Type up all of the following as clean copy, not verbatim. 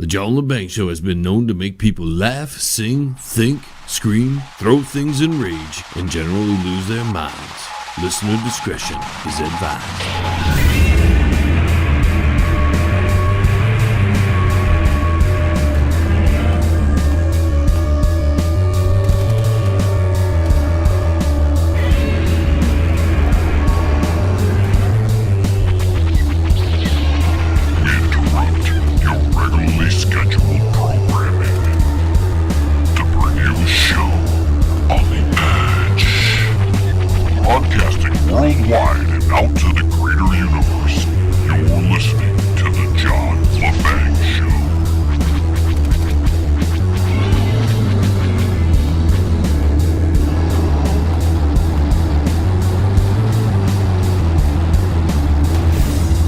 The John Lebang Show has been known to make people laugh, sing, think, scream, throw things in rage, and generally lose their minds. Listener discretion is advised. Worldwide and out to the greater universe, you're listening to The John Lebang Show.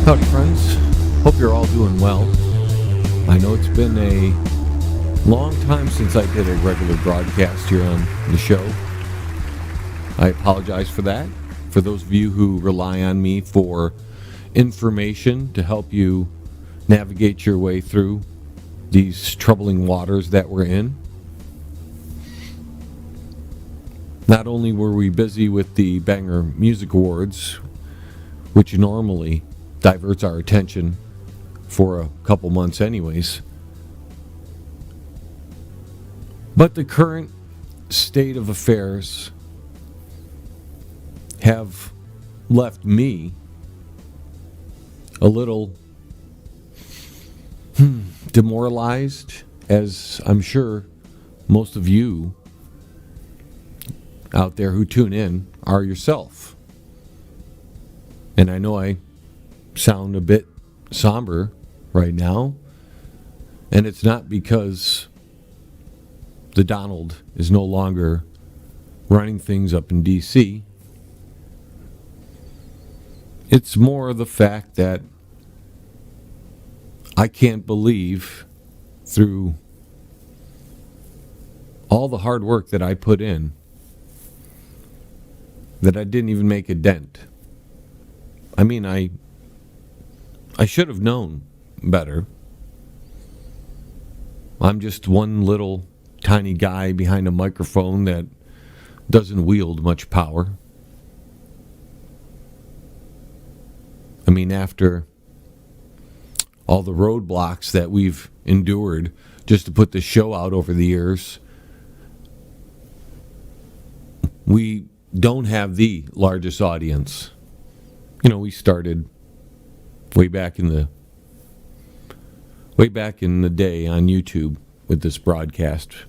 Howdy, friends. Hope you're all doing well. I know it's been a long time since I did a regular broadcast here on the show. I apologize for that. For those of you who rely on me for information to help you navigate your way through these troubling waters that we're in. Not only were we busy with the Banger Music Awards, which normally diverts our attention for a couple months anyways, but the current state of affairs have left me a little demoralized, as I'm sure most of you out there who tune in are yourself. And I know I sound a bit somber right now, and it's not because the Donald is no longer running things up in D.C., it's more the fact that I can't believe, through all the hard work that I put in, that I didn't even make a dent. I mean, I should have known better. I'm just one little tiny guy behind a microphone that doesn't wield much power. I mean, after all the roadblocks that we've endured just to put this show out over the years, we don't have the largest audience. You know, we started way back in the day on YouTube with this broadcast,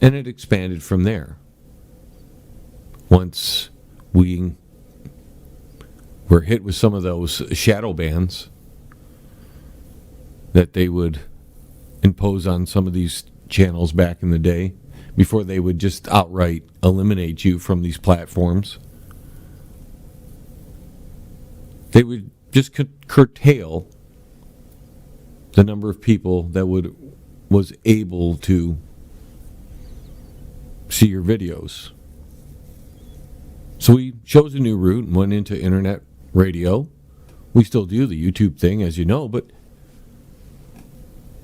and it expanded from there. Once we were hit with some of those shadow bans that they would impose on some of these channels back in the day, before they would just outright eliminate you from these platforms, they would just curtail the number of people that was able to see your videos. So we chose a new route and went into internet radio. We still do the YouTube thing, as you know, but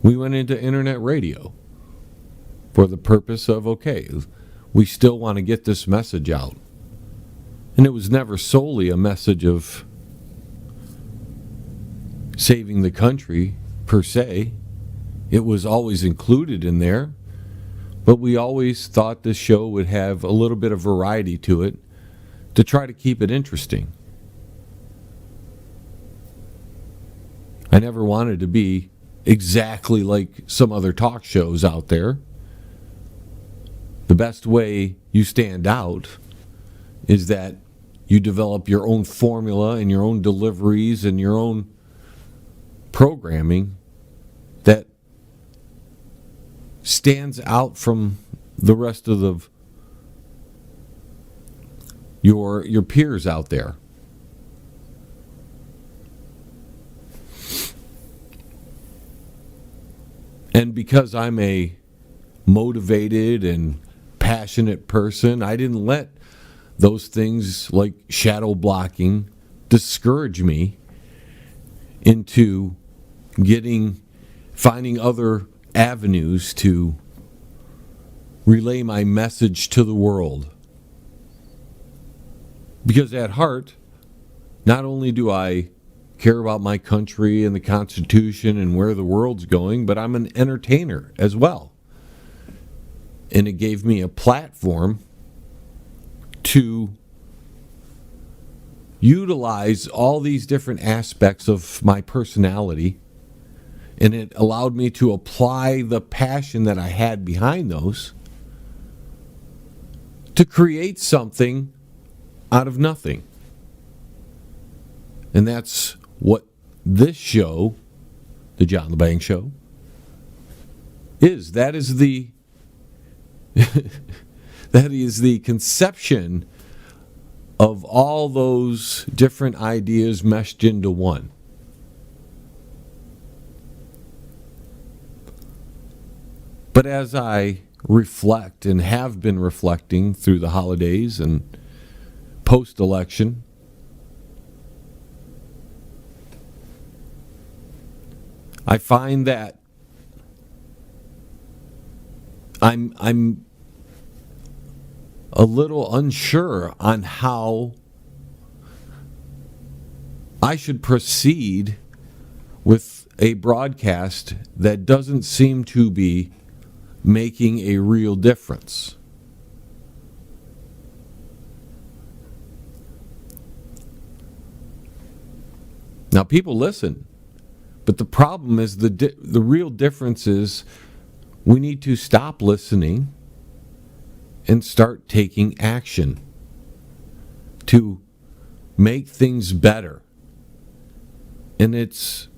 we went into internet radio for the purpose of, okay, we still want to get this message out. And it was never solely a message of saving the country, per se. It was always included in there, but we always thought this show would have a little bit of variety to it to try to keep it interesting. I never wanted to be exactly like some other talk shows out there. The best way you stand out is that you develop your own formula and your own deliveries and your own programming that stands out from the rest of your peers out there. And because I'm a motivated and passionate person, I didn't let those things like shadow blocking discourage me into getting finding other avenues to relay my message to the world. Because at heart, not only do I care about my country and the Constitution and where the world's going, but I'm an entertainer as well. And it gave me a platform to utilize all these different aspects of my personality, and it allowed me to apply the passion that I had behind those to create something out of nothing. And that's what this show, the John Lebang Show, is. That is the that is the conception of all those different ideas meshed into one. But as I reflect and have been reflecting through the holidays and post-election, I find that I'm a little unsure on how I should proceed with a broadcast that doesn't seem to be making a real difference. Now, people listen, but the problem is the real difference is we need to stop listening and start taking action to make things better. And it's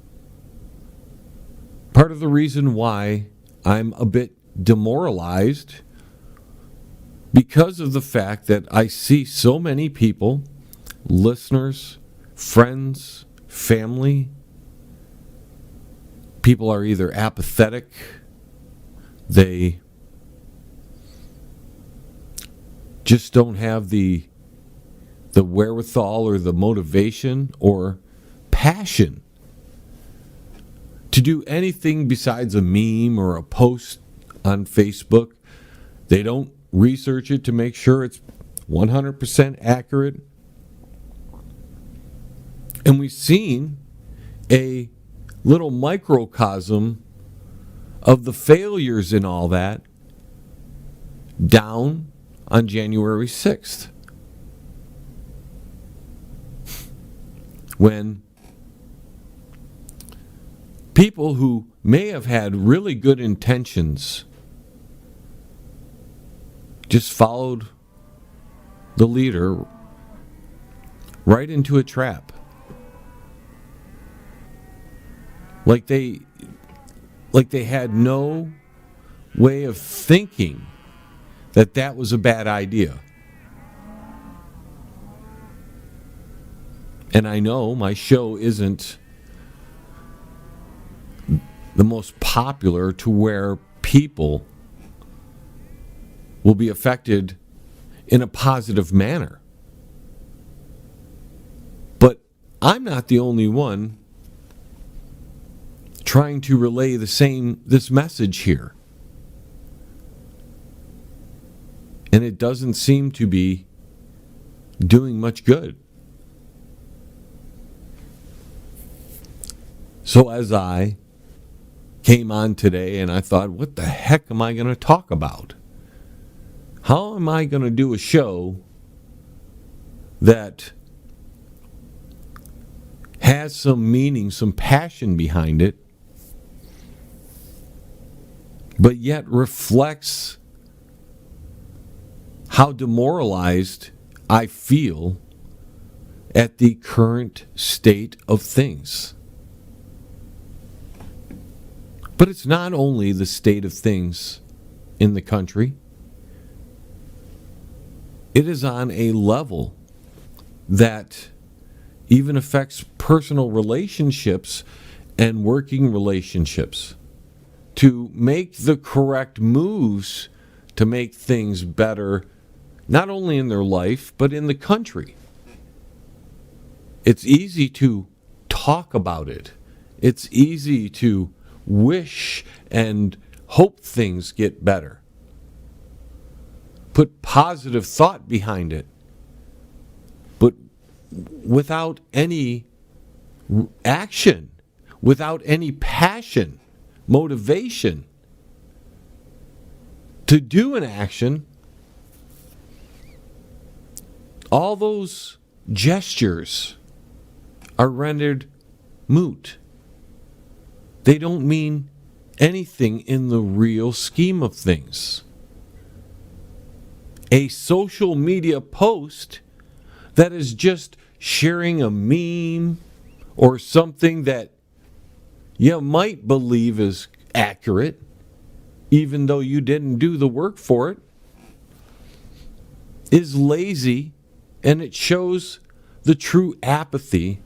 part of the reason why I'm a bit demoralized, because of the fact that I see so many people, listeners, friends, family, people are either apathetic, they just don't have the wherewithal or the motivation or passion to do anything besides a meme or a post on Facebook. They don't research it to make sure it's 100% accurate. And we've seen a little microcosm of the failures in all that down on January 6th, when people who may have had really good intentions just followed the leader right into a trap. Like they had no way of thinking that was a bad idea. And I know my show isn't the most popular to where people will be affected in a positive manner. But I'm not the only one trying to relay this message here. And it doesn't seem to be doing much good. So as I came on today and I thought, what the heck am I going to talk about? How am I going to do a show that has some meaning, some passion behind it, but yet reflects how demoralized I feel at the current state of things? But it's not only the state of things in the country. It is on a level that even affects personal relationships and working relationships. To make the correct moves to make things better, not only in their life, but in the country. It's easy to talk about it. It's easy to wish and hope things get better. Put positive thought behind it. But without any action, without any passion, motivation to do an action, all those gestures are rendered moot. They don't mean anything in the real scheme of things. A social media post that is just sharing a meme or something that you might believe is accurate, even though you didn't do the work for it, is lazy, and it shows the true apathy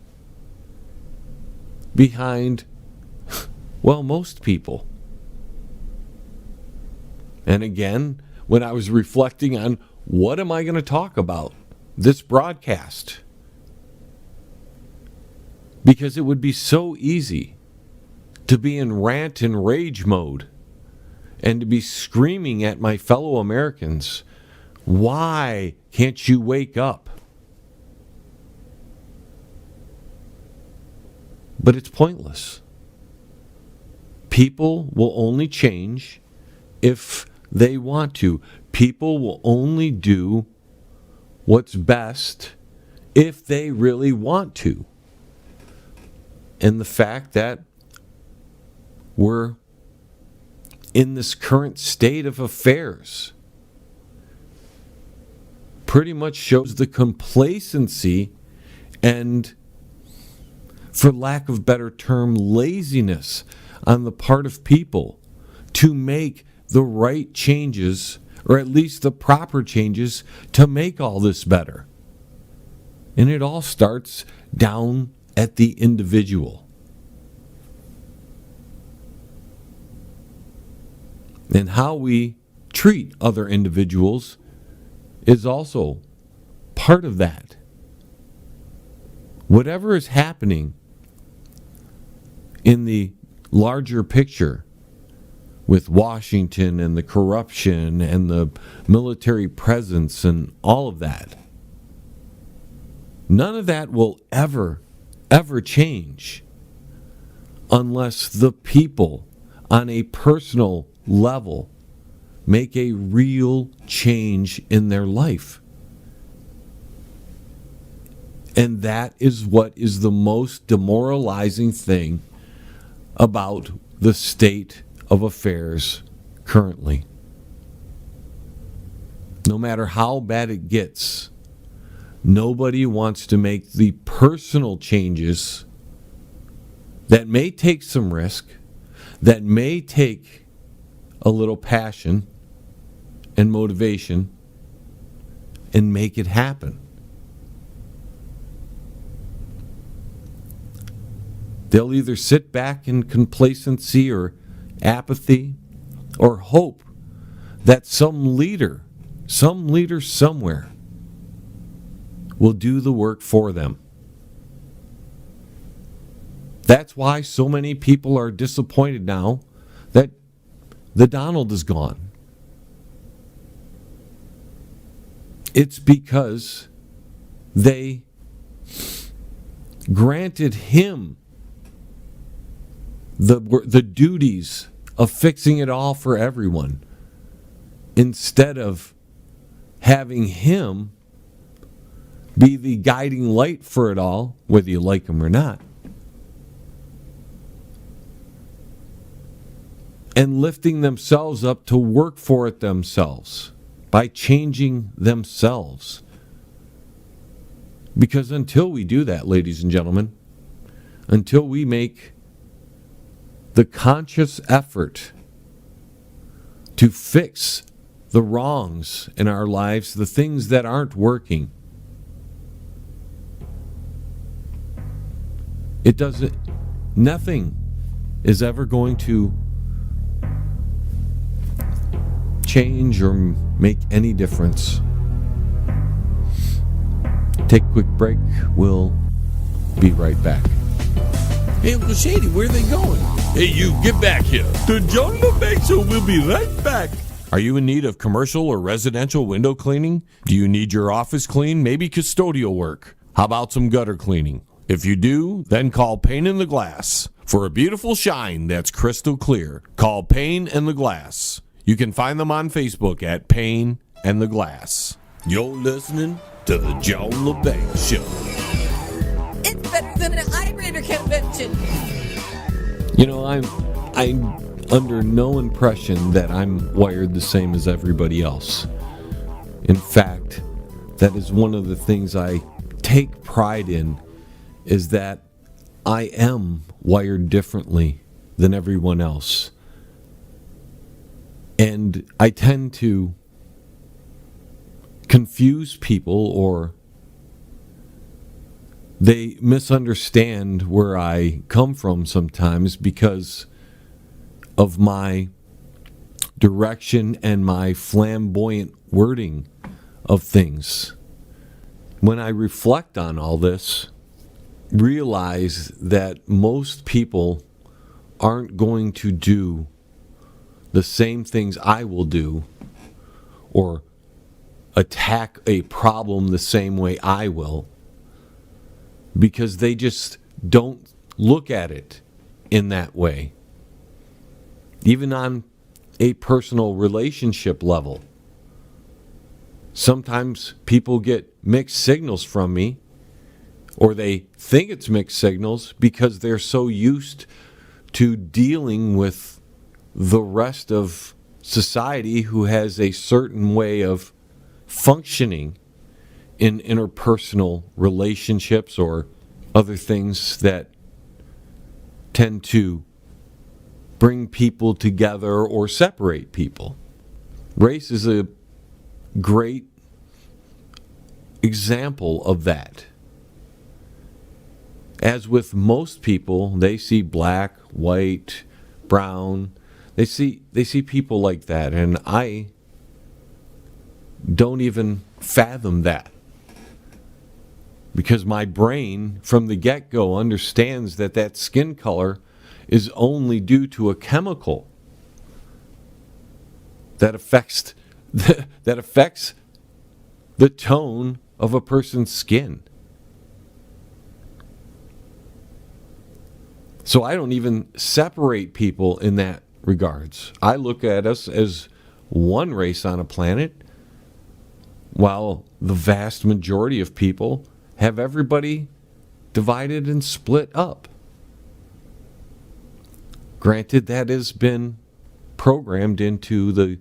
behind, well, most people. And again, when I was reflecting on what am I going to talk about this broadcast, because it would be so easy to be in rant and rage mode and to be screaming at my fellow Americans, why can't you wake up? But it's pointless. People will only change if they want to. People will only do what's best if they really want to. And the fact that we're in this current state of affairs pretty much shows the complacency and, for lack of a better term, laziness on the part of people to make the right changes, or at least the proper changes, to make all this better. And it all starts down at the individual. And how we treat other individuals is also part of that. Whatever is happening in the larger picture with Washington and the corruption and the military presence and all of that, none of that will ever change unless the people on a personal level make a real change in their life. And that is what is the most demoralizing thing about the state of affairs currently. No matter how bad it gets, nobody wants to make the personal changes that may take some risk, that may take a little passion and motivation, and make it happen. They'll either sit back in complacency or apathy, or hope that some leader somewhere will do the work for them. That's why so many people are disappointed now that the Donald is gone. It's because they granted him the duties of fixing it all for everyone, instead of having him be the guiding light for it all, whether you like him or not, and lifting themselves up to work for it themselves by changing themselves. Because until we do that, ladies and gentlemen, until we make the conscious effort to fix the wrongs in our lives, the things that aren't working, nothing is ever going to change or make any difference. Take a quick break. We'll be right back. Hey, Uncle Shady, where are they going? Hey, you, get back here. The John LeBang Show will be right back. Are you in need of commercial or residential window cleaning? Do you need your office cleaned? Maybe custodial work? How about some gutter cleaning? If you do, then call Pane in the Glass. For a beautiful shine that's crystal clear, call Pane and the Glass. You can find them on Facebook at Pane and the Glass. You're listening to the John LeBang Show. It's better than an iReader convention. You know, I'm under no impression that I'm wired the same as everybody else. In fact, that is one of the things I take pride in, is that I am wired differently than everyone else. And I tend to confuse people, or they misunderstand where I come from sometimes because of my direction and my flamboyant wording of things. When I reflect on all this, realize that most people aren't going to do the same things I will do, or attack a problem the same way I will, because they just don't look at it in that way. Even on a personal relationship level, sometimes people get mixed signals from me, or they think it's mixed signals because they're so used to dealing with the rest of society who has a certain way of functioning in interpersonal relationships or other things that tend to bring people together or separate people. Race is a great example of that. As with most people, they see black, white, brown. They see people like that, and I don't even fathom that, because my brain from the get-go understands that that skin color is only due to a chemical that affects the tone of a person's skin. So I don't even separate people in that regards. I look at us as one race on a planet, while the vast majority of people have everybody divided and split up. Granted, that has been programmed into the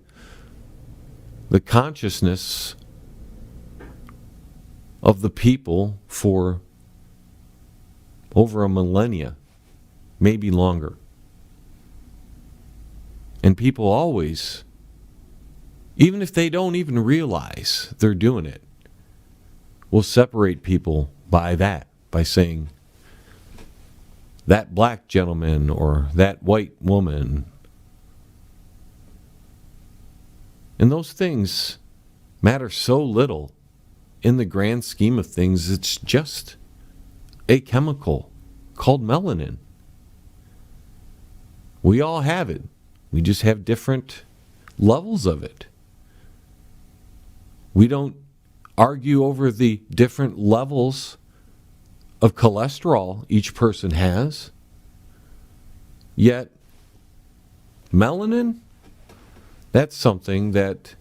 consciousness of the people for over a millennia, maybe longer. And people always, even if they don't even realize they're doing it, will separate people by that, by saying, that black gentleman or that white woman. And those things matter so little in the grand scheme of things. It's just a chemical called melanin. We all have it. We just have different levels of it. We don't argue over the different levels of cholesterol each person has. Yet, melanin, that's something that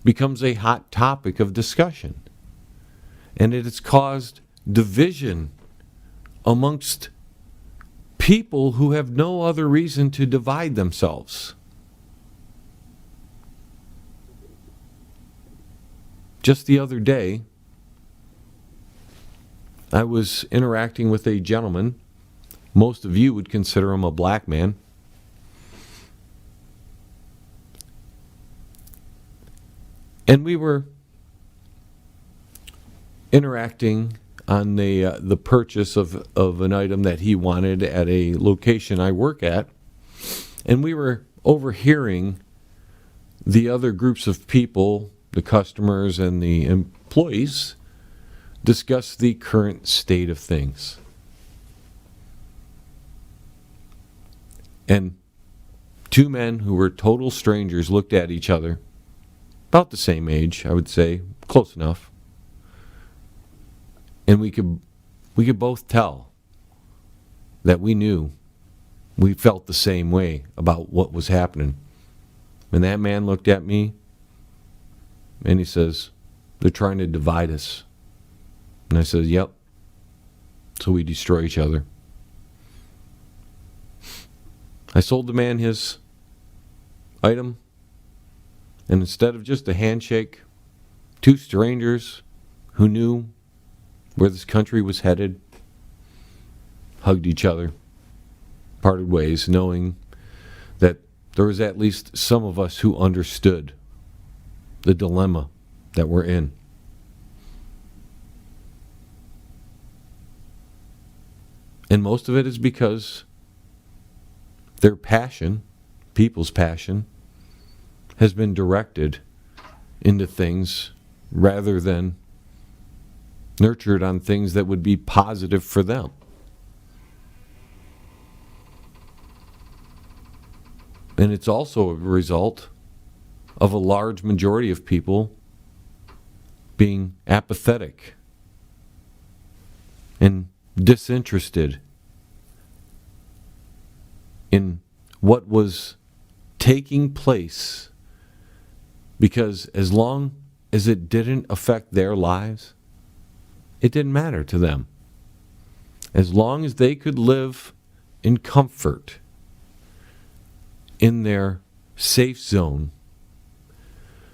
becomes a hot topic of discussion. And it has caused division amongst people who have no other reason to divide themselves. Just the other day, I was interacting with a gentleman. Most of you would consider him a black man. And we were interacting on the purchase of an item that he wanted at a location I work at. And we were overhearing the other groups of people, the customers and the employees, discuss the current state of things. And two men who were total strangers looked at each other, about the same age, I would say, close enough. And we could both tell that we felt the same way about what was happening. And that man looked at me and he says, "They're trying to divide us." And I said, "Yep." So we destroy each other. I sold the man his item, and instead of just a handshake, two strangers who knew where this country was headed hugged each other, parted ways, knowing that there was at least some of us who understood the dilemma that we're in. And most of it is because their passion, people's passion, has been directed into things rather than nurtured on things that would be positive for them. And it's also a result of a large majority of people being apathetic and disinterested in what was taking place, because as long as it didn't affect their lives, it didn't matter to them. As long as they could live in comfort in their safe zone,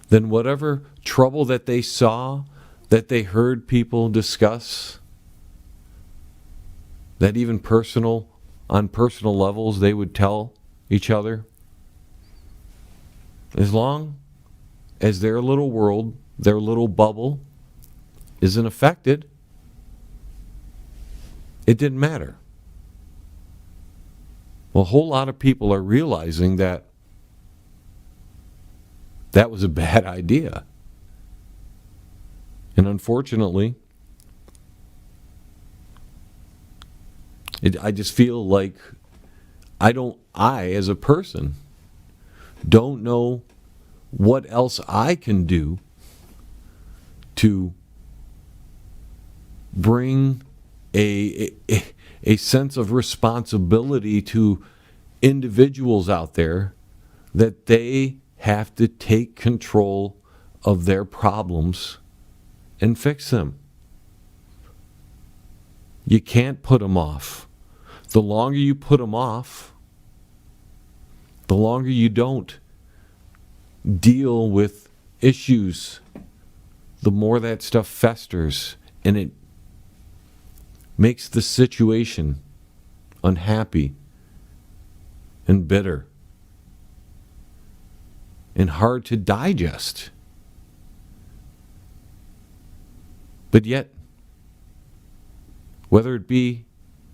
then whatever trouble that they saw, that they heard people discuss, that even on personal levels they would tell each other, as long as their little world, their little bubble isn't affected, it didn't matter. Well, a whole lot of people are realizing that that was a bad idea. And unfortunately, I just feel like I as a person don't know what else I can do to bring a sense of responsibility to individuals out there, that they have to take control of their problems and fix them. You can't put them off. The longer you put them off, the longer you don't deal with issues, the more that stuff festers, and it makes the situation unhappy and bitter and hard to digest. But yet, whether it be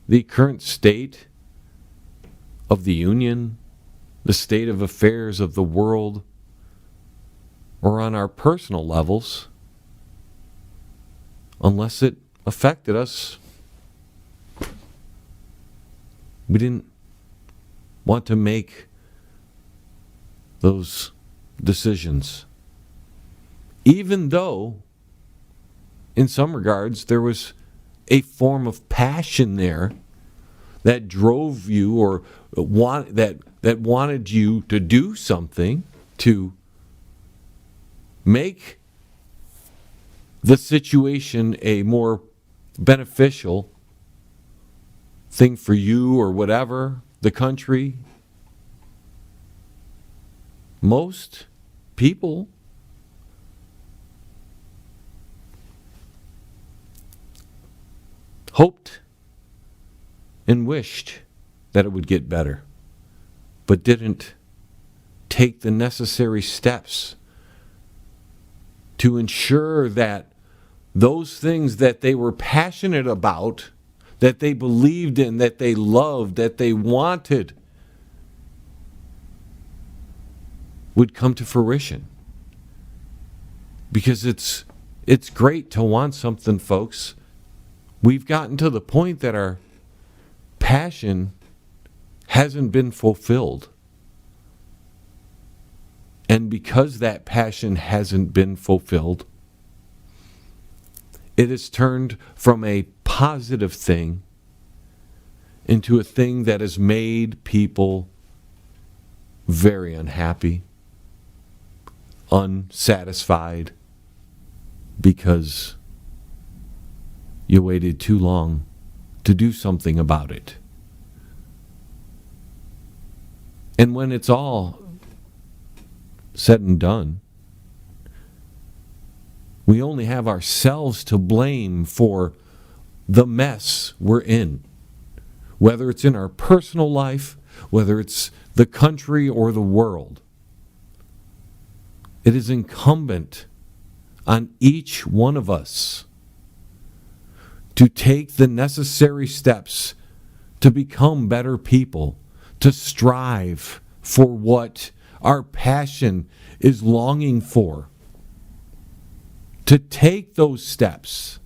the current state of the Union, the state of affairs of the world, or on our personal levels, unless it affected us, we didn't want to make those decisions. Even though, in some regards, there was a form of passion there that drove you, or that wanted you to do something to make the situation a more beneficial thing for you, or whatever, the country. Most people hoped and wished that it would get better, but didn't take the necessary steps to ensure that those things that they were passionate about, that they believed in, that they loved, that they wanted, would come to fruition. Because it's great to want something, folks. We've gotten to the point that our passion hasn't been fulfilled. And because that passion hasn't been fulfilled, it has turned from a positive thing into a thing that has made people very unhappy, unsatisfied, because you waited too long to do something about it. And when it's all said and done, we only have ourselves to blame for the mess we're in. Whether it's in our personal life, whether it's the country or the world. It is incumbent on each one of us to take the necessary steps to become better people, to strive for what our passion is longing for, to take those steps.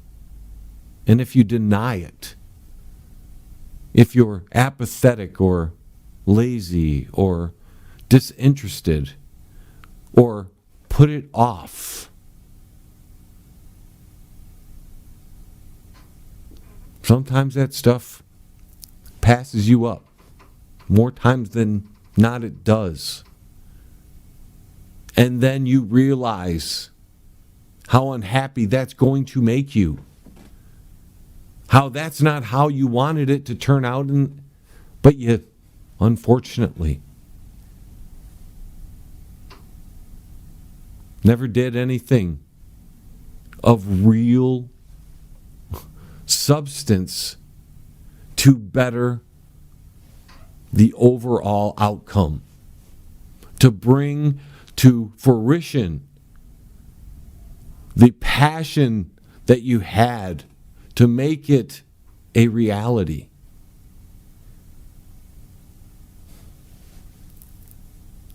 And if you deny it, if you're apathetic or lazy or disinterested or put it off, sometimes that stuff passes you up. More times than not, it does. And then you realize how unhappy that's going to make you. How that's not how you wanted it to turn out, but you, unfortunately, never did anything of real substance to better the overall outcome, to bring to fruition the passion that you had, to make it a reality.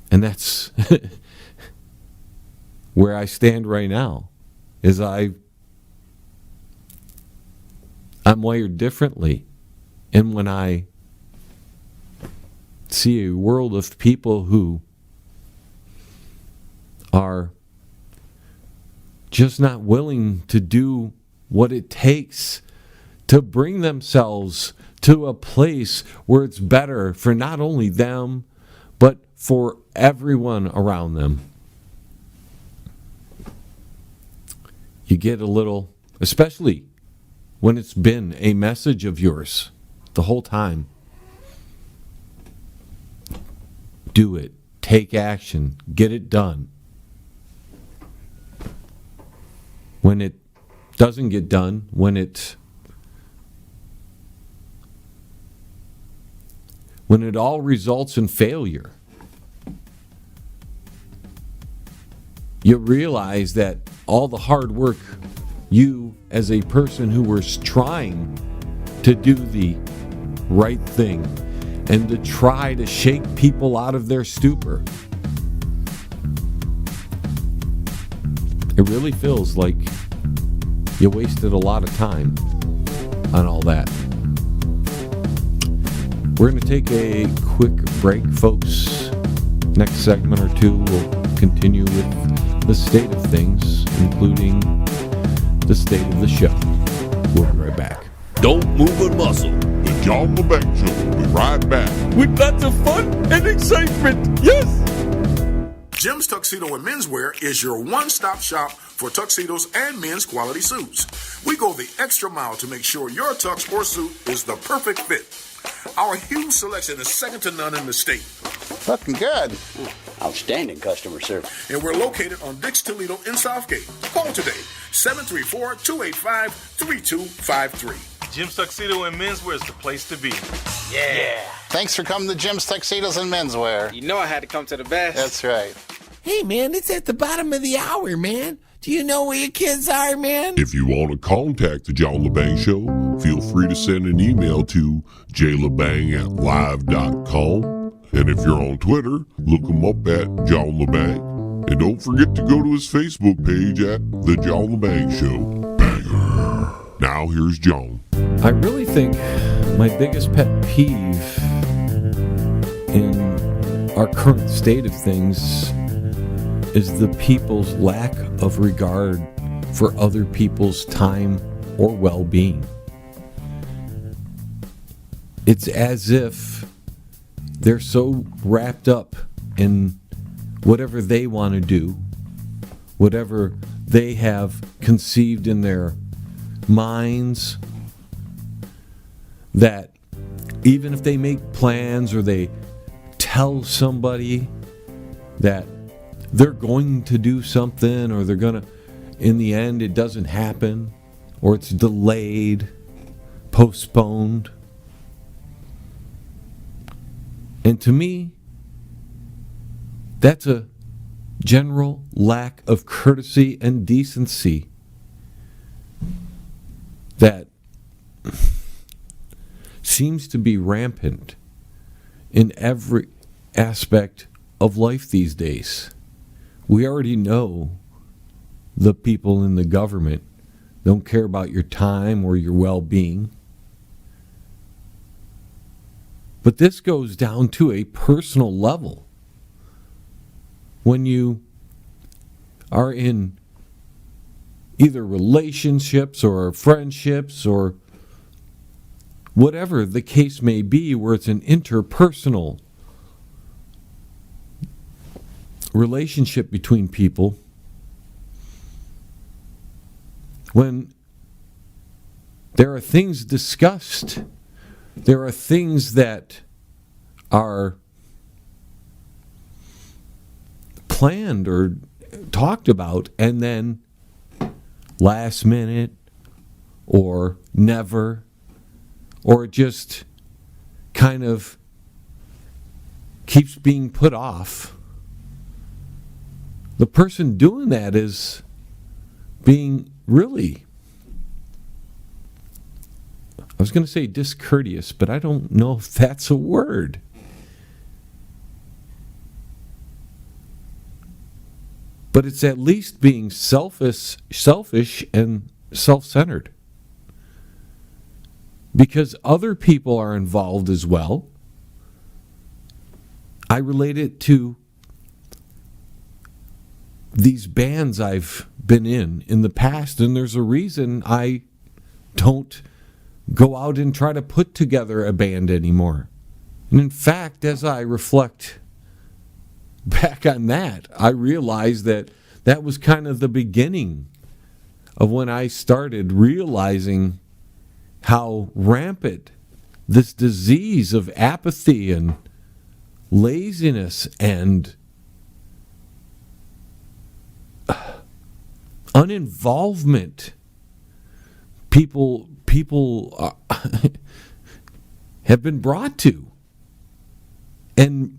And that's where I stand right now, is I'm wired differently. And when I see a world of people who are just not willing to do what it takes to bring themselves to a place where it's better for not only them, but for everyone around them. You get a little, especially when it's been a message of yours the whole time. Do it. Take action. Get it done. When it doesn't get done, when it all results in failure, you realize that all the hard work you, as a person who was trying to do the right thing and to try to shake people out of their stupor, it really feels like you wasted a lot of time on all that. We're going to take a quick break, folks. Next segment or two, we'll continue with the state of things, including the state of the show. We'll be right back. Don't move a muscle. The John Lebang Show will be right back. With lots of fun and excitement. Yes! Jim's Tuxedo and Menswear is your one-stop shop for tuxedos and men's quality suits. We go the extra mile to make sure your tux or suit is the perfect fit. Our huge selection is second to none in the state. Looking good. Outstanding customer service. And we're located on Dix Toledo in Southgate. Call today, 734-285-3253. Jim's Tuxedo and Menswear is the place to be. Yeah. Thanks for coming to Jim's Tuxedos and Menswear. You know I had to come to the best. That's right. Hey, man, it's at the bottom of the hour, man. Do you know where your kids are, man? If you want to contact the John Lebang Show, feel free to send an email to jlebang@live.com. And if you're on Twitter, look him up at John Lebang. And don't forget to go to his Facebook page at The John Lebang Show. Banger. Now here's John. I really think my biggest pet peeve in our current state of things is the people's lack of regard for other people's time or well-being. It's as if they're so wrapped up in whatever they want to do, whatever they have conceived in their minds, that even if they make plans or they tell somebody that they're going to do something, or they're going to, in the end it doesn't happen, or it's delayed, postponed. And to me, that's a general lack of courtesy and decency that seems to be rampant in every aspect of life these days. We already know the people in the government don't care about your time or your well-being. But this goes down to a personal level. When you are in either relationships or friendships or whatever the case may be, where it's an interpersonal relationship between people, when there are things discussed, there are things that are planned or talked about, and then last minute or never, or it just kind of keeps being put off. The person doing that is being really, I was going to say discourteous, but I don't know if that's a word. But it's at least being selfish and self-centered. Because other people are involved as well. I relate it to these bands I've been in the past, and there's a reason I don't go out and try to put together a band anymore. And in fact, as I reflect back on that, I realized that that was kind of the beginning of when I started realizing how rampant this disease of apathy and laziness and uninvolvement people have been brought to. And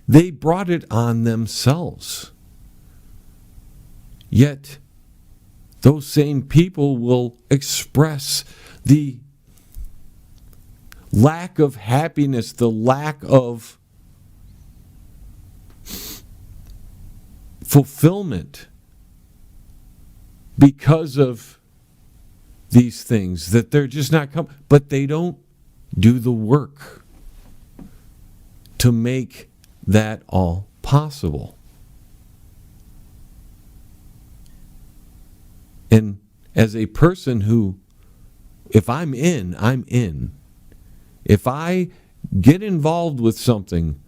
they brought it on themselves. Yet, those same people will express the lack of happiness, the lack of fulfillment because of these things, that they're just not coming, but they don't do the work to make that all possible. And as a person who, if I'm in, I'm in. If I get involved with something,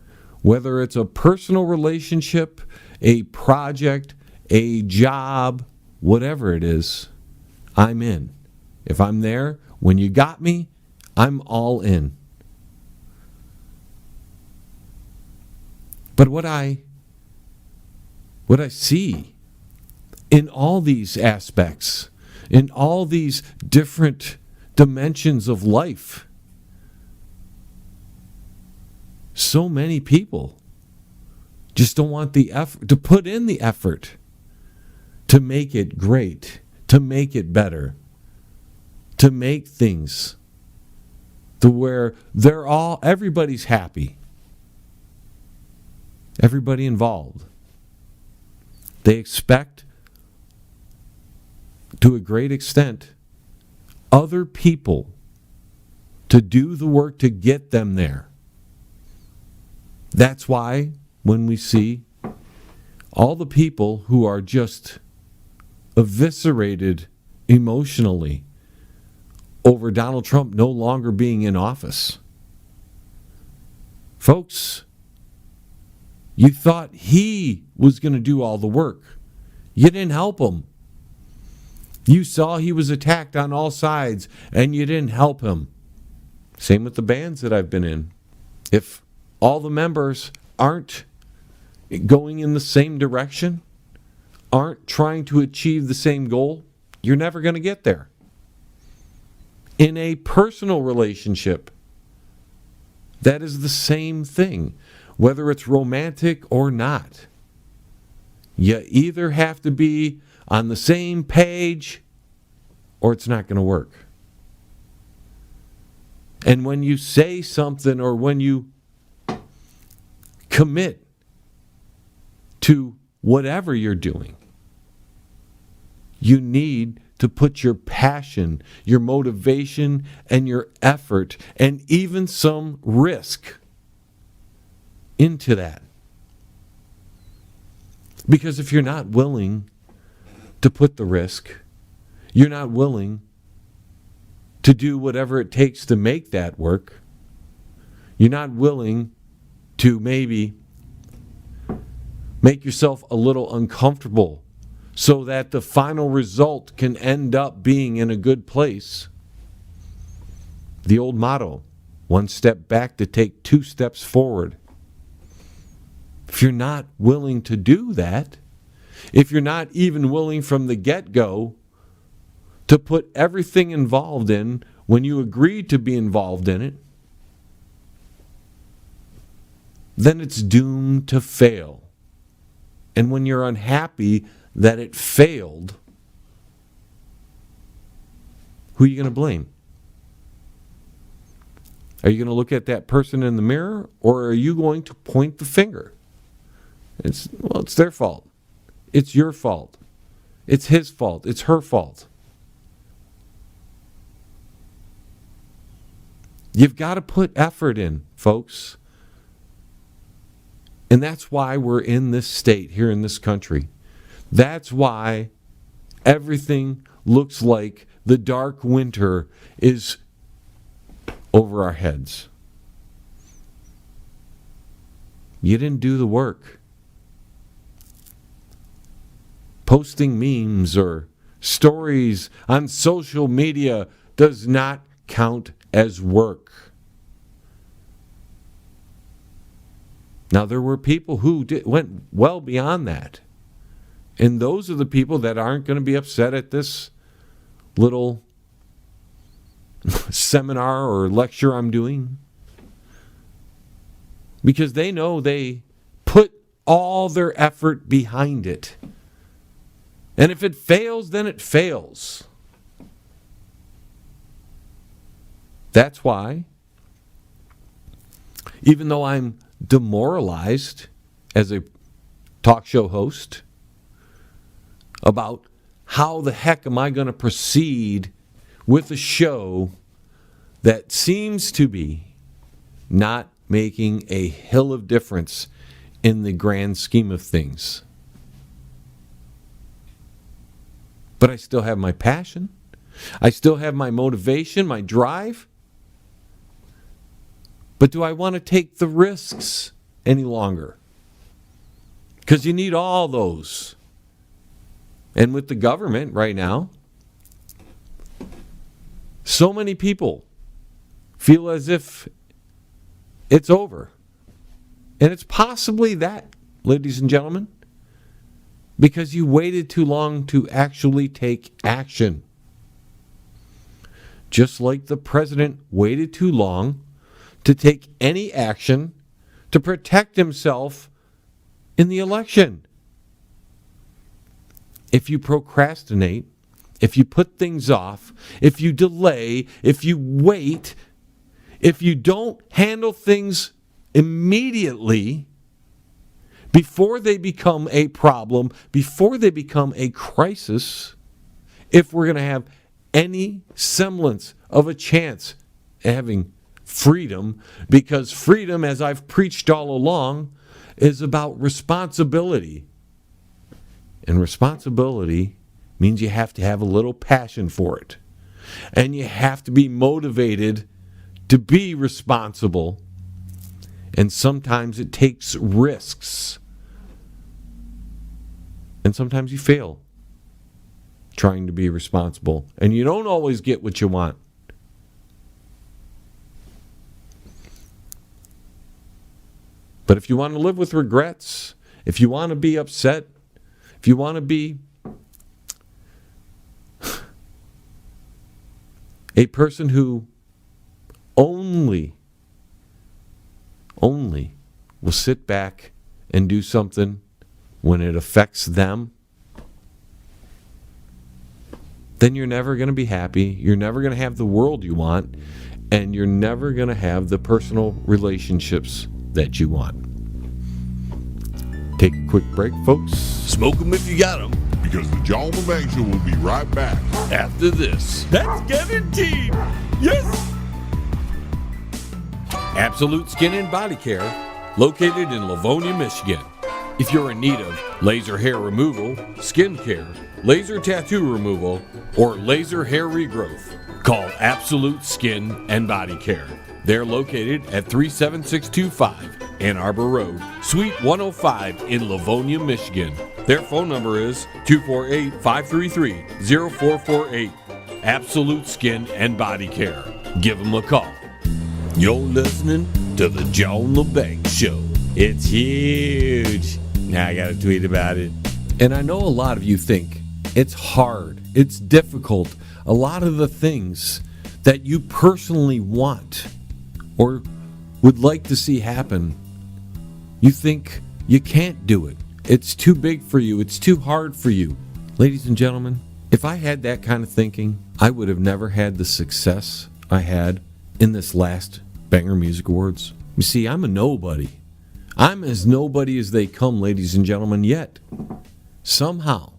whether it's a personal relationship, a project, a job, whatever it is, I'm in. If I'm there, when you got me, I'm all in. But what I see in all these aspects, in all these different dimensions of life, so many people just don't want the effort to put in the effort to make it great, to make it better, to make things to where everybody's happy, everybody involved. They expect, to a great extent, other people to do the work to get them there. That's why when we see all the people who are just eviscerated emotionally over Donald Trump no longer being in office. Folks, you thought he was going to do all the work. You didn't help him. You saw he was attacked on all sides, and you didn't help him. Same with the bands that I've been in. If all the members aren't going in the same direction, aren't trying to achieve the same goal, you're never going to get there. In a personal relationship, that is the same thing, whether it's romantic or not. You either have to be on the same page or it's not going to work. And when you say something or when you commit to whatever you're doing, you need to put your passion, your motivation, and your effort, and even some risk into that. Because if you're not willing to put the risk, you're not willing to do whatever it takes to make that work, you're not willing to maybe make yourself a little uncomfortable so that the final result can end up being in a good place. The old motto, one step back to take 2 steps forward. If you're not willing to do that, if you're not even willing from the get-go to put everything involved in when you agreed to be involved in it, then it's doomed to fail. And when you're unhappy that it failed, who are you going to blame? Are you going to look at that person in the mirror, or are you going to point the finger? It's their fault. It's your fault. It's his fault. It's her fault. You've got to put effort in, folks. And that's why we're in this state here in this country. That's why everything looks like the dark winter is over our heads. You didn't do the work. Posting memes or stories on social media does not count as work. Now, there were people who went well beyond that. And those are the people that aren't going to be upset at this little seminar or lecture I'm doing. Because they know they put all their effort behind it. And if it fails, then it fails. That's why, even though I'm demoralized as a talk show host about how the heck am I going to proceed with a show that seems to be not making a hill of difference in the grand scheme of things. But I still have my passion. I still have my motivation, my drive. But do I want to take the risks any longer? Because you need all those. And with the government right now, so many people feel as if it's over. And it's possibly that, ladies and gentlemen, because you waited too long to actually take action. Just like the president waited too long to take any action to protect himself in the election. If you procrastinate, if you put things off, if you delay, if you wait, if you don't handle things immediately before they become a problem, before they become a crisis, if we're going to have any semblance of a chance at having freedom, because freedom, as I've preached all along, is about responsibility. And responsibility means you have to have a little passion for it. And you have to be motivated to be responsible. And sometimes it takes risks. And sometimes you fail trying to be responsible. And you don't always get what you want. But if you want to live with regrets, if you want to be upset, if you want to be a person who only will sit back and do something when it affects them, then you're never going to be happy. You're never going to have the world you want, and you're never going to have the personal relationships that you want. Take a quick break, folks. Smoke 'em if you got 'em. Because the Joel and the Bang Show will be right back. After this. That's guaranteed. Yes. Absolute Skin and Body Care, located in Livonia, Michigan. If you're in need of laser hair removal, skin care, laser tattoo removal, or laser hair regrowth, call Absolute Skin and Body Care. They're located at 37625 Ann Arbor Road, Suite 105 in Livonia, Michigan. Their phone number is 248-533-0448. Absolute Skin and Body Care. Give them a call. You're listening to the Joel and the Bang Show. It's huge. Now I got to tweet about it. And I know a lot of you think it's hard, it's difficult. A lot of the things that you personally want or would like to see happen, you think you can't do it. It's too big for you. It's too hard for you. Ladies and gentlemen, if I had that kind of thinking, I would have never had the success I had in this last Banger Music Awards. You see, I'm a nobody. I'm as nobody as they come, ladies and gentlemen, yet somehow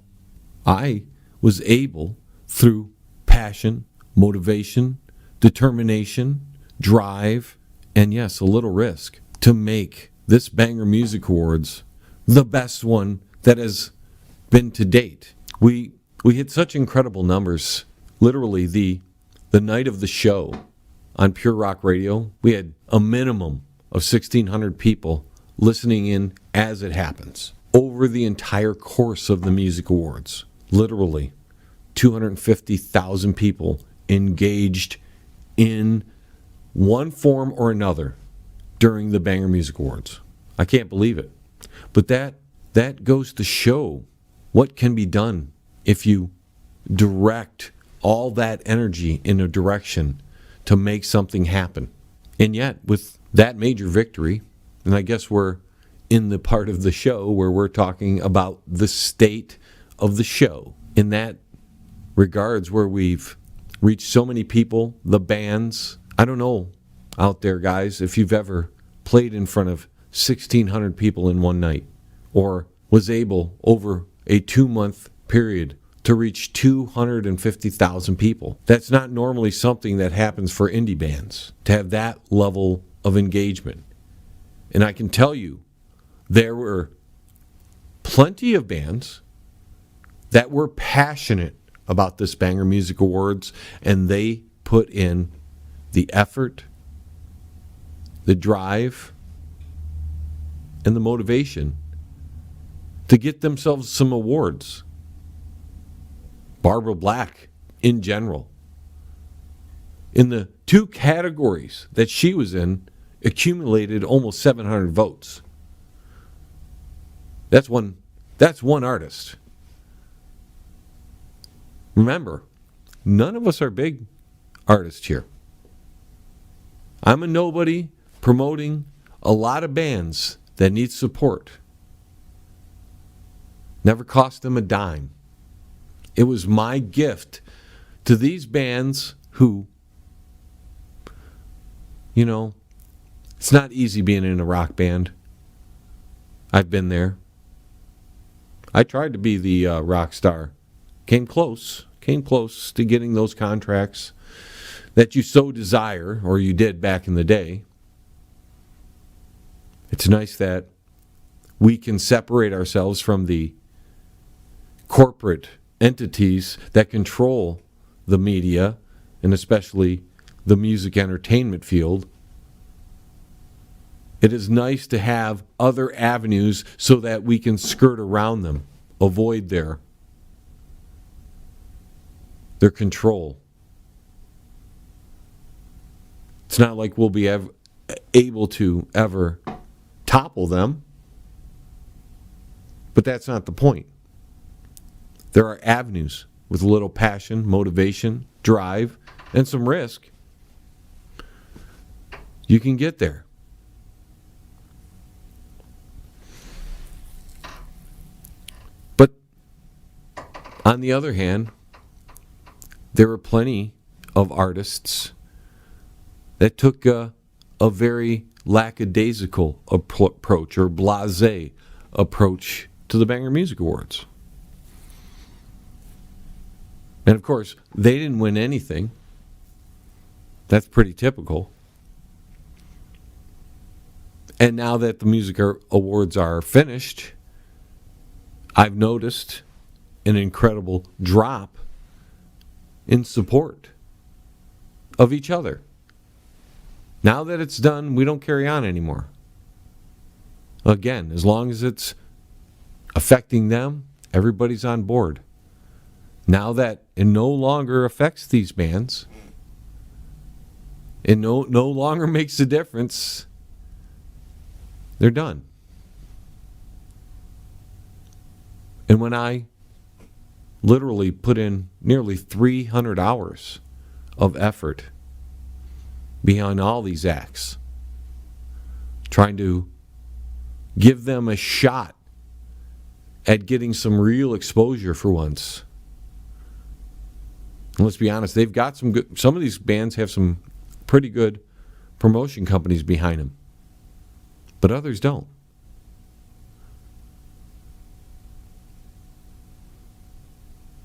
I was able, through passion, motivation, determination, drive, and yes, a little risk, to make this Banger Music Awards the best one that has been to date. We hit such incredible numbers. Literally, the night of the show on Pure Rock Radio, we had a minimum of 1,600 people listening in as it happens. Over the entire course of the Music Awards, literally 250,000 people engaged in one form or another during the Banger Music Awards. I can't believe it. But that goes to show what can be done if you direct all that energy in a direction to make something happen. And yet, with that major victory, and I guess we're in the part of the show where we're talking about the state of the show, in that regards where we've reached so many people, the bands. I don't know out there, guys, if you've ever played in front of 1,600 people in one night, or was able over a 2-month period to reach 250,000 people. That's not normally something that happens for indie bands, to have that level of engagement. And I can tell you, there were plenty of bands that were passionate about this Banger Music Awards, and they put in the effort, the drive, and the motivation to get themselves some awards. Barbara Black, in general, in the 2 categories that she was in, accumulated almost 700 votes. That's one artist. Remember, none of us are big artists here. I'm a nobody promoting a lot of bands that need support. Never cost them a dime. It was my gift to these bands who, you know, it's not easy being in a rock band. I've been there. I tried to be the rock star. Came close to getting those contracts. that you so desire, or you did back in the day. It's nice that we can separate ourselves from the corporate entities that control the media, and especially the music entertainment field. It is nice to have other avenues so that we can skirt around them, avoid their control. It's not like we'll be able to ever topple them, but that's not the point. There are avenues with a little passion, motivation, drive, and some risk. You can get there. But on the other hand, there are plenty of artists that took a very lackadaisical approach or blasé approach to the Banger Music Awards. And of course, they didn't win anything. That's pretty typical. And now that the music awards are finished, I've noticed an incredible drop in support of each other. Now that it's done, we don't carry on anymore. Again, as long as it's affecting them, everybody's on board. Now that it no longer affects these bands, it no longer makes a difference, they're done. And when I literally put in nearly 300 hours of effort behind all these acts, trying to give them a shot at getting some real exposure for once. And let's be honest, they've got some of these bands have some pretty good promotion companies behind them, but others don't.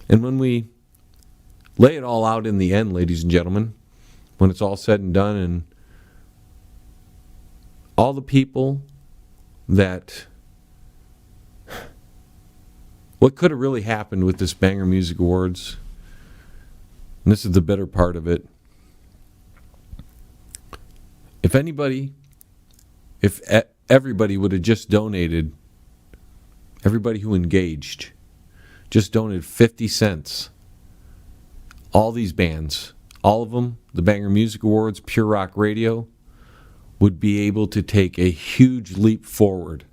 And when we lay it all out in the end, ladies and gentlemen, when it's all said and done, and all the people that... What could have really happened with this Banger Music Awards, and this is the bitter part of it, if everybody would have just donated, everybody who engaged, just donated 50 cents, all these bands, all of them, the Banger Music Awards, Pure Rock Radio, would be able to take a huge leap forward.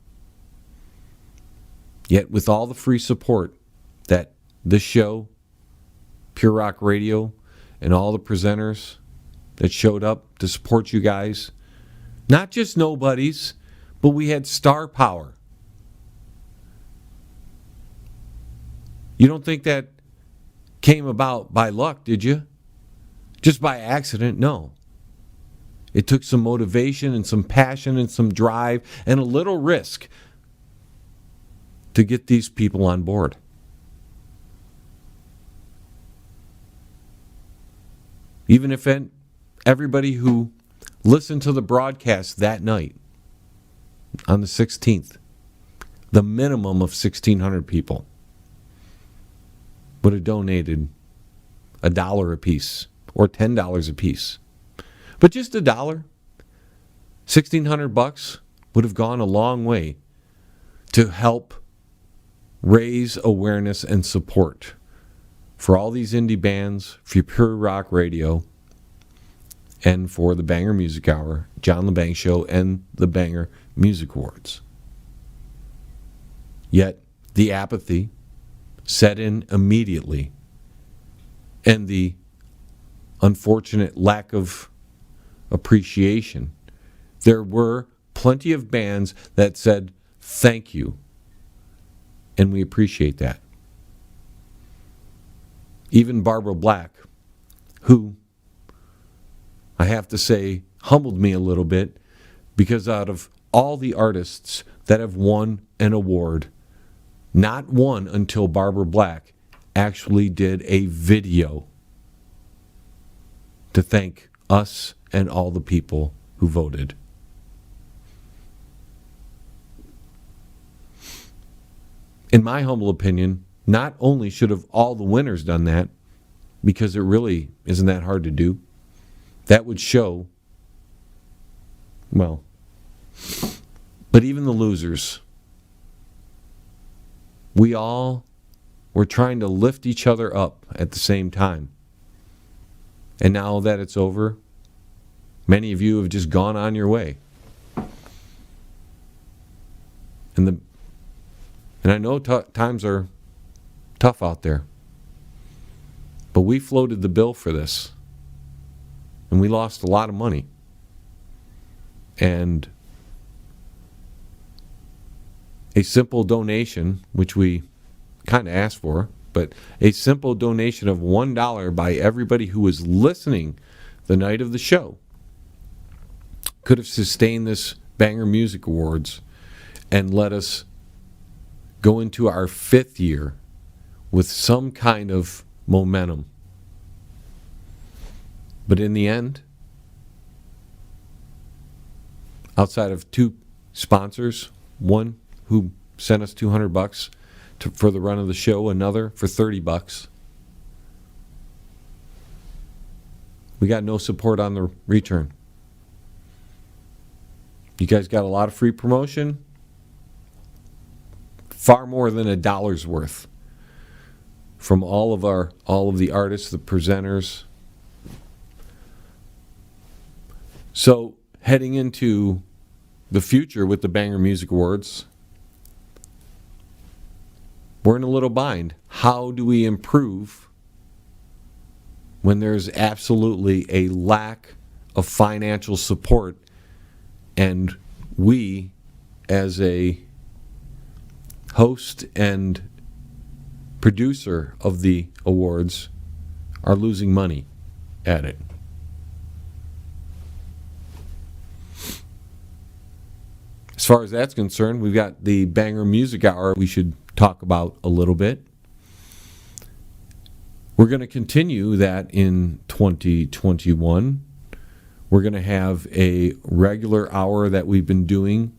Yet with all the free support that this show, Pure Rock Radio, and all the presenters that showed up to support you guys, not just nobodies, but we had star power. You don't think that came about by luck, did you? Just by accident? No. It took some motivation and some passion and some drive and a little risk to get these people on board. Even if everybody who listened to the broadcast that night on the 16th, the minimum of 1,600 people, would have donated $1 a piece or $10 a piece. But just $1, $1,600 would have gone a long way to help raise awareness and support for all these indie bands, for Pure Rock Radio, and for the Banger Music Hour, John Lebang Show, and the Banger Music Awards. Yet, the apathy set in immediately, and the unfortunate lack of appreciation. There were plenty of bands that said, thank you, and we appreciate that. Even Barbara Black, who, I have to say, humbled me a little bit, because out of all the artists that have won an award, not one until Barbara Black actually did a video to thank us and all the people who voted. In my humble opinion, not only should have all the winners done that, because it really isn't that hard to do, that would show, well, but even the losers, we all were trying to lift each other up at the same time. And now that it's over, many of you have just gone on your way. And I know times are tough out there. But we floated the bill for this. And we lost a lot of money. And a simple donation, which we kind of asked for, but a simple donation of $1 by everybody who was listening the night of the show could have sustained this Banger Music Awards and let us go into our 5th year with some kind of momentum. But in the end, outside of 2 sponsors, one who sent us $200 for the run of the show, another for $30, we got no support on the return. You guys got a lot of free promotion, far more than $1 worth from all of the artists, the presenters. So heading into the future with the Banger Music Awards, we're in a little bind. How do we improve when there's absolutely a lack of financial support, and we, as a host and producer of the awards, are losing money at it? As far as that's concerned, we've got the Banger Music Hour we should talk about a little bit. We're going to continue that in 2021. We're going to have a regular hour that we've been doing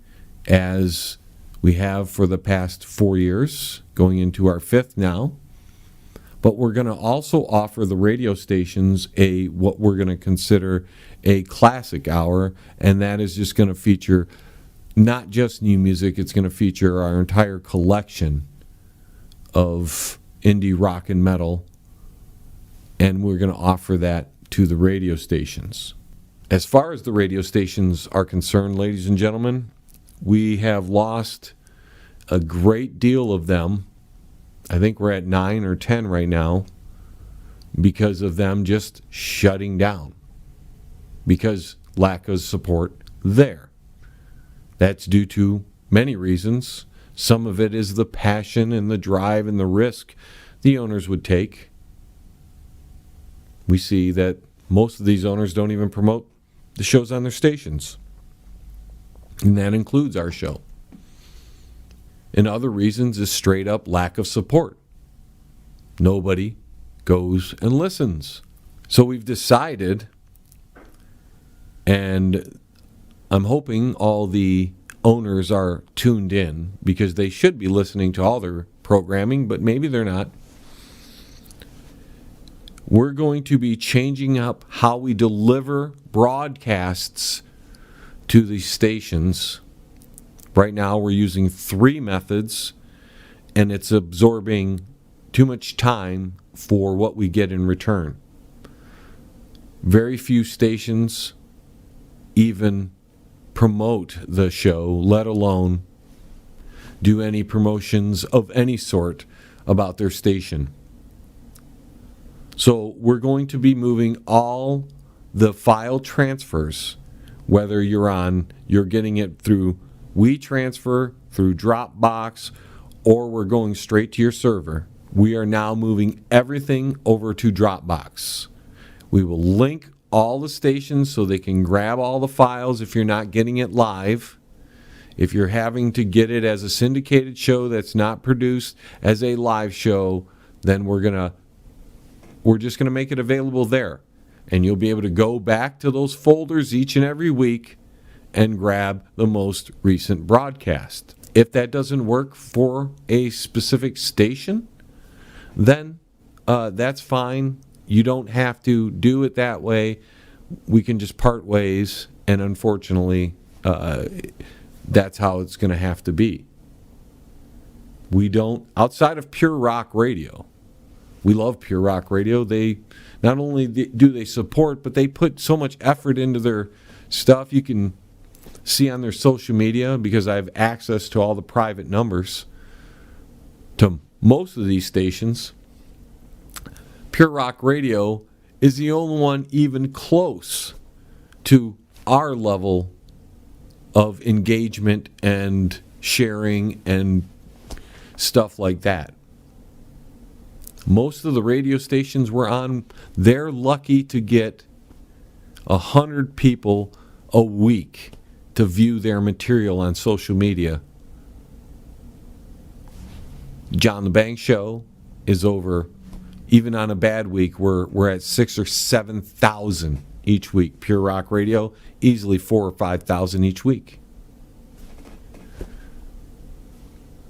as we have for the past 4 years, going into our 5th now. But we're going to also offer the radio stations what we're going to consider a classic hour, and that is just going to feature not just new music, it's going to feature our entire collection of indie rock and metal, and we're going to offer that to the radio stations. As far as the radio stations are concerned, ladies and gentlemen, we have lost a great deal of them. I think we're at 9 or 10 right now because of them just shutting down, because lack of support there. That's due to many reasons. Some of it is the passion and the drive and the risk the owners would take. We see that most of these owners don't even promote the shows on their stations. And that includes our show. And other reasons is straight up lack of support. Nobody goes and listens. So we've decided, and I'm hoping all the owners are tuned in, because they should be listening to all their programming, but maybe they're not. We're going to be changing up how we deliver broadcasts to the stations. Right now we're using 3 methods, and it's absorbing too much time for what we get in return. Very few stations even promote the show, let alone do any promotions of any sort about their station. So we're going to be moving all the file transfers, whether you're getting it through WeTransfer, through Dropbox, or we're going straight to your server. We are now moving everything over to Dropbox. We will link all the stations so they can grab all the files if you're not getting it live. If you're having to get it as a syndicated show that's not produced as a live show, then we're just going to make it available there. and you'll be able to go back to those folders each and every week and grab the most recent broadcast. If that doesn't work for a specific station, then that's fine. You don't have to do it that way. We can just part ways, and unfortunately, that's how it's going to have to be. We don't, outside of Pure Rock Radio, we love Pure Rock Radio. They not only do they support, but they put so much effort into their stuff. You can see on their social media, because I have access to all the private numbers to most of these stations. Pure Rock Radio is the only one even close to our level of engagement and sharing and stuff like that. Most of the radio stations we're on, they're lucky to get 100 people a week to view their material on social media. John Lebang Show is over, even on a bad week, we're at 6,000 or 7,000 each week. Pure Rock Radio, easily 4,000 or 5,000 each week.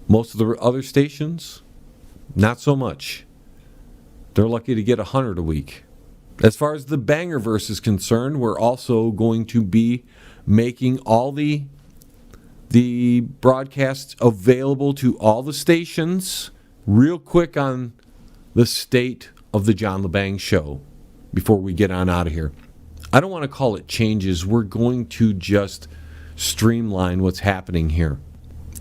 Most of the other stations, not so much. They're lucky to get 100 a week. As far as the Bangerverse is concerned, we're also going to be making all the broadcasts available to all the stations. Real quick on the state of the John Lebang Show before we get on out of here. I don't want to call it changes. We're going to just streamline what's happening here.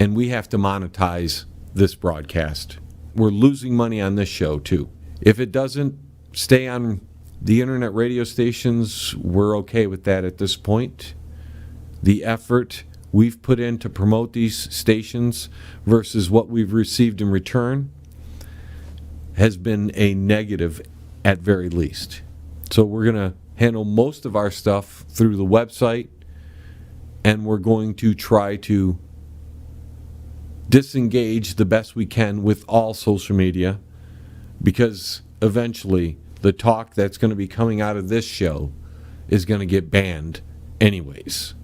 And we have to monetize this broadcast. We're losing money on this show, too. If it doesn't stay on the internet radio stations, we're okay with that at this point. The effort we've put in to promote these stations versus what we've received in return has been a negative at very least. So we're going to handle most of our stuff through the website, and we're going to try to disengage the best we can with all social media, because eventually the talk that's going to be coming out of this show is going to get banned anyways.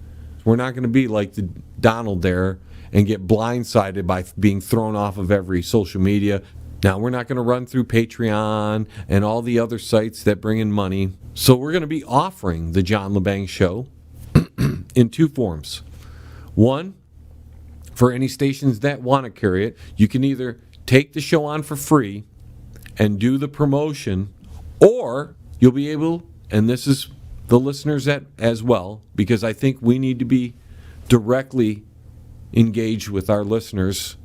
We're not going to be like the Donald there and get blindsided by being thrown off of every social media. Now, we're not going to run through Patreon and all the other sites that bring in money. So we're going to be offering the John Lebang Show in two forms. One, for any stations that want to carry it, you can either take the show on for free and do the promotion, or you'll be able, and this is the listeners as well, because I think we need to be directly engaged with our listeners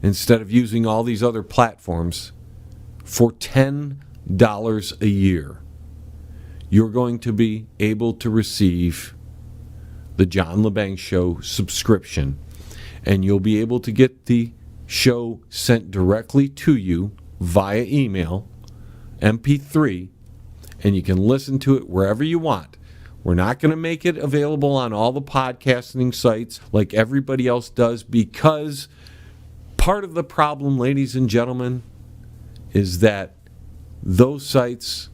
instead of using all these other platforms. For $10 a year, you're going to be able to receive the John Lebang Show subscription, and you'll be able to get the show sent directly to you via email, MP3, and you can listen to it wherever you want. We're not going to make it available on all the podcasting sites like everybody else does, because part of the problem, ladies and gentlemen, is that those sites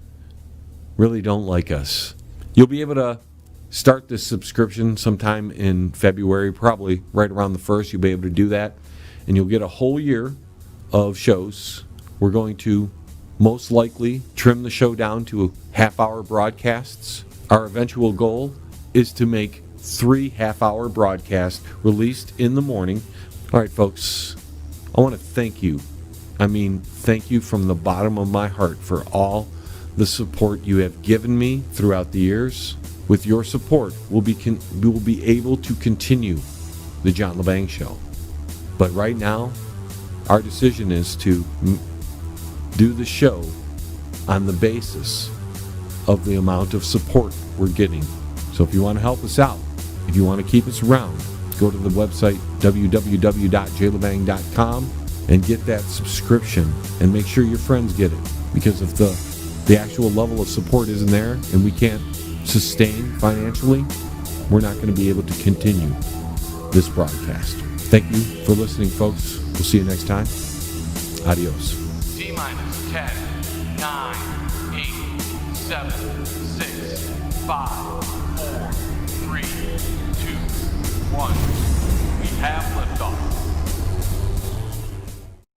really don't like us. You'll be able to start this subscription sometime in February, probably right around the 1st. You'll be able to do that, and you'll get a whole year of shows. We're going to most likely trim the show down to half-hour broadcasts. Our eventual goal is to make 3 half-hour broadcasts released in the morning. All right, folks, I want to thank you. Thank you from the bottom of my heart for all the support you have given me throughout the years. With your support, we will be able to continue the John Lebang Show. But right now, our decision is to do the show on the basis of the amount of support we're getting. So if you want to help us out, if you want to keep us around, go to the website www.jlebang.com and get that subscription, and make sure your friends get it. Because if the actual level of support isn't there and we can't sustain financially, we're not going to be able to continue this broadcast. Thank you for listening, folks. We'll see you next time. Adios. T-minus 10, 9, 8, 7, 6, 5, 4, 3, 2, 1. We have liftoff.